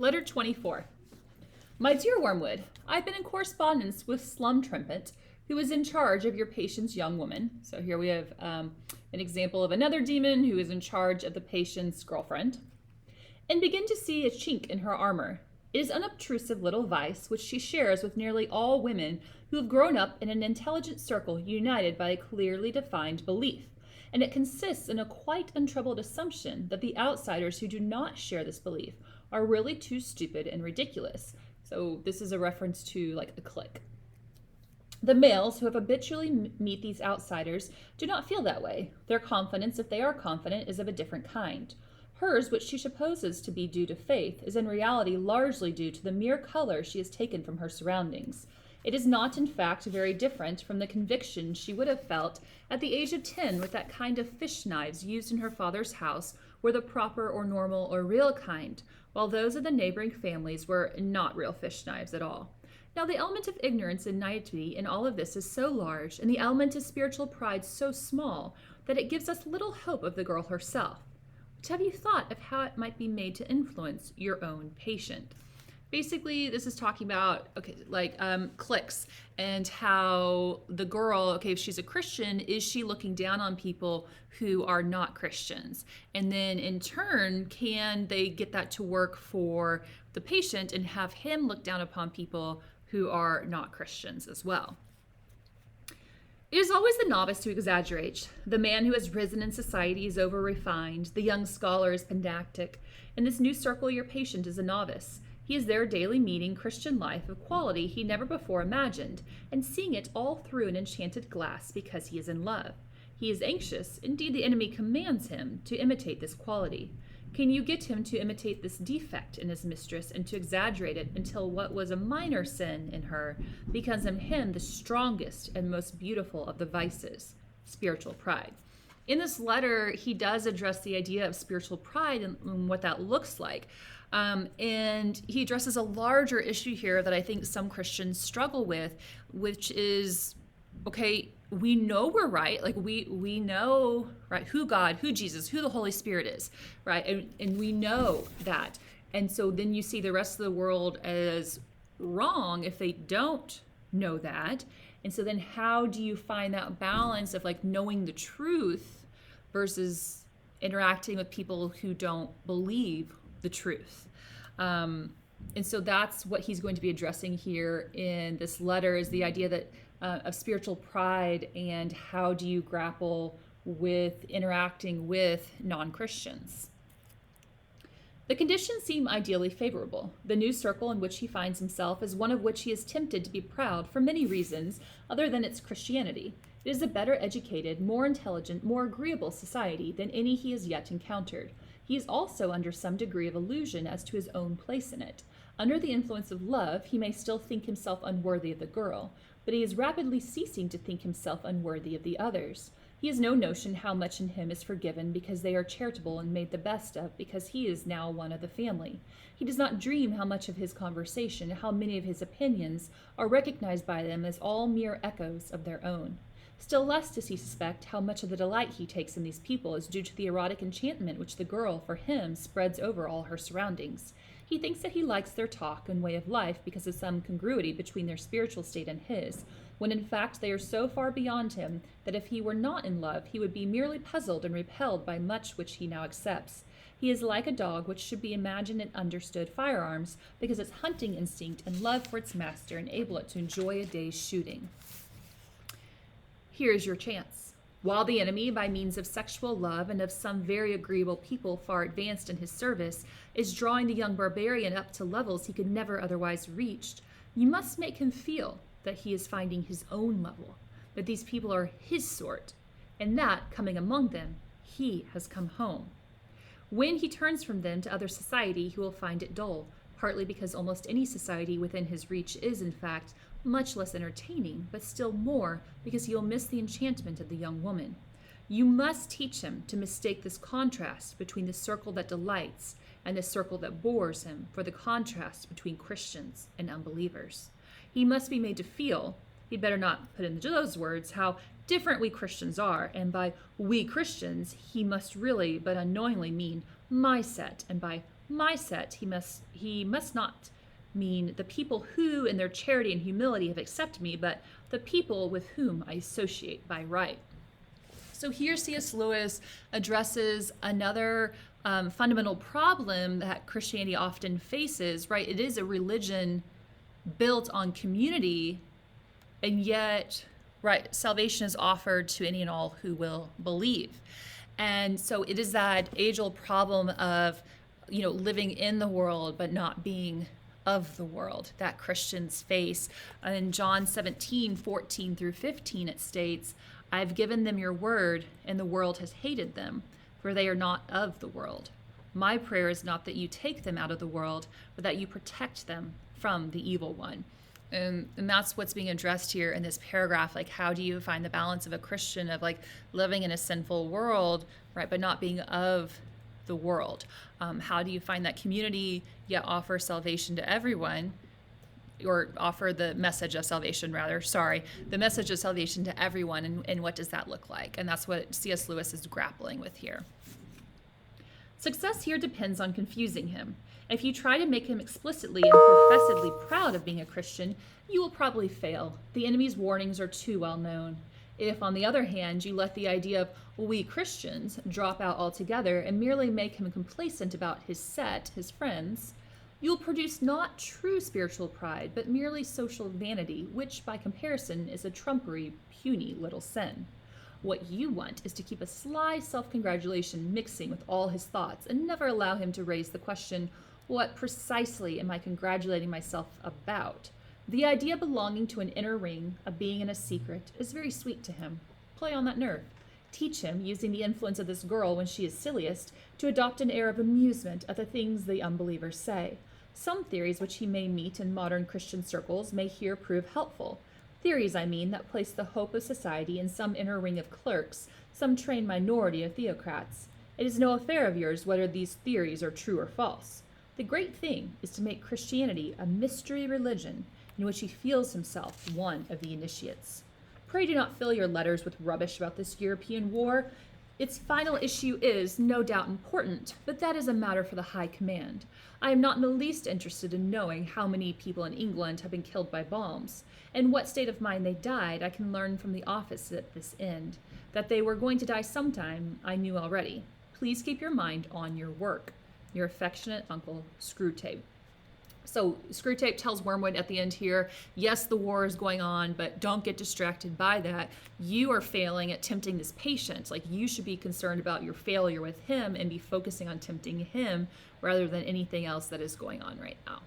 Letter 24. My dear Wormwood, I've been in correspondence with Slum Trumpet, who is in charge of your patient's young woman. So here we have an example of another demon who is in charge of the patient's girlfriend. And begin to see a chink in her armor. It is unobtrusive little vice which she shares with nearly all women who have grown up in an intelligent circle united by a clearly defined belief. And it consists in a quite untroubled assumption that the outsiders who do not share this belief are really too stupid and ridiculous. So this is a reference to like a clique. The males who have habitually meet these outsiders do not feel that way. Their confidence, if they are confident, is of a different kind. Hers, which she supposes to be due to faith, is in reality largely due to the mere color she has taken from her surroundings. It is not, in fact, very different from the conviction she would have felt at the age of 10 with that kind of fish knives used in her father's house were the proper or normal or real kind, while those of the neighboring families were not real fish knives at all. Now, the element of ignorance and naivety in all of this is so large, and the element of spiritual pride so small, that it gives us little hope of the girl herself. But have you thought of how it might be made to influence your own patient? Basically, this is talking about, cliques and how the girl, if she's a Christian, is she looking down on people who are not Christians? And then in turn, can they get that to work for the patient and have him look down upon people who are not Christians as well? It is always the novice who exaggerates. The man who has risen in society is over-refined. The young scholar is pedantic. In this new circle, your patient is a novice. He is there daily meeting Christian life of quality he never before imagined, and seeing it all through an enchanted glass because he is in love. He is anxious, indeed the enemy commands him, to imitate this quality. Can you get him to imitate this defect in his mistress and to exaggerate it until what was a minor sin in her becomes in him the strongest and most beautiful of the vices, spiritual pride? In this letter, he does address the idea of spiritual pride and what that looks like. And he addresses a larger issue here that I think some Christians struggle with, which is, we know we're right. Like we know, right, who God, who Jesus, who the Holy Spirit is, right? And we know that. And so then you see the rest of the world as wrong if they don't know that. And so then how do you find that balance of knowing the truth versus interacting with people who don't believe the truth? And so that's what he's going to be addressing here in this letter, is the idea that of spiritual pride and how do you grapple with interacting with non-Christians. The conditions seem ideally favorable. The new circle in which he finds himself is one of which he is tempted to be proud for many reasons other than its Christianity. It is a better educated, more intelligent, more agreeable society than any he has yet encountered. He is also under some degree of illusion as to his own place in it. Under the influence of love, he may still think himself unworthy of the girl, but he is rapidly ceasing to think himself unworthy of the others. He has no notion how much in him is forgiven because they are charitable and made the best of because he is now one of the family. He does not dream how much of his conversation, how many of his opinions are recognized by them as all mere echoes of their own. Still less does he suspect how much of the delight he takes in these people is due to the erotic enchantment which the girl, for him, spreads over all her surroundings. He thinks that he likes their talk and way of life because of some congruity between their spiritual state and his, when in fact they are so far beyond him that if he were not in love, he would be merely puzzled and repelled by much which he now accepts. He is like a dog which should be imagined and understood firearms because its hunting instinct and love for its master enable it to enjoy a day's shooting. Here is your chance. While the enemy, by means of sexual love and of some very agreeable people far advanced in his service, is drawing the young barbarian up to levels he could never otherwise reach, you must make him feel that he is finding his own level, that these people are his sort, and that, coming among them, he has come home. When he turns from them to other society, he will find it dull, partly because almost any society within his reach is, in fact, much less entertaining, but still more because he will miss the enchantment of the young woman. You must teach him to mistake this contrast between the circle that delights and the circle that bores him for the contrast between Christians and unbelievers. He must be made to feel, he'd better not put into those words, how different we Christians are, and by we Christians, he must really but unknowingly mean my set, and by My set, he must not mean the people who in their charity and humility have accepted me, but the people with whom I associate by right. So here C.S. Lewis addresses another fundamental problem that Christianity often faces, right? It is a religion built on community, and yet, right, salvation is offered to any and all who will believe. And so it is that age-old problem of, living in the world but not being of the world that Christians face. In John 17:14-15, it states, I've given them your word, and the world has hated them, for they are not of the world. My prayer is not that you take them out of the world, but that you protect them from the evil one. And that's what's being addressed here in this paragraph. Like, how do you find the balance of a Christian of living in a sinful world, right, but not being of the world? How do you find that community yet offer salvation to everyone, or offer the message of salvation the message of salvation to everyone, and what does that look like? And that's what C.S. Lewis is grappling with here. Success here depends on confusing him. If you try to make him explicitly and professedly proud of being a Christian, you will probably fail. The enemy's warnings are too well known. If, on the other hand, you let the idea of we Christians drop out altogether and merely make him complacent about his set, his friends, you will produce not true spiritual pride, but merely social vanity, which, by comparison, is a trumpery, puny little sin. What you want is to keep a sly self-congratulation mixing with all his thoughts and never allow him to raise the question, what precisely am I congratulating myself about? The idea belonging to an inner ring, of being in a secret, is very sweet to him. Play on that nerve. Teach him, using the influence of this girl when she is silliest, to adopt an air of amusement at the things the unbelievers say. Some theories which he may meet in modern Christian circles may here prove helpful. Theories, I mean, that place the hope of society in some inner ring of clerks, some trained minority of theocrats. It is no affair of yours whether these theories are true or false. The great thing is to make Christianity a mystery religion in which he feels himself one of the initiates. Pray do not fill your letters with rubbish about this European war. Its final issue is, no doubt, important, but that is a matter for the High Command. I am not in the least interested in knowing how many people in England have been killed by bombs. In what state of mind they died, I can learn from the office at this end. That they were going to die sometime, I knew already. Please keep your mind on your work. Your affectionate uncle, Screwtape. So Screwtape tells Wormwood at the end here, yes, the war is going on, but don't get distracted by that. You are failing at tempting this patient. You should be concerned about your failure with him and be focusing on tempting him rather than anything else that is going on right now.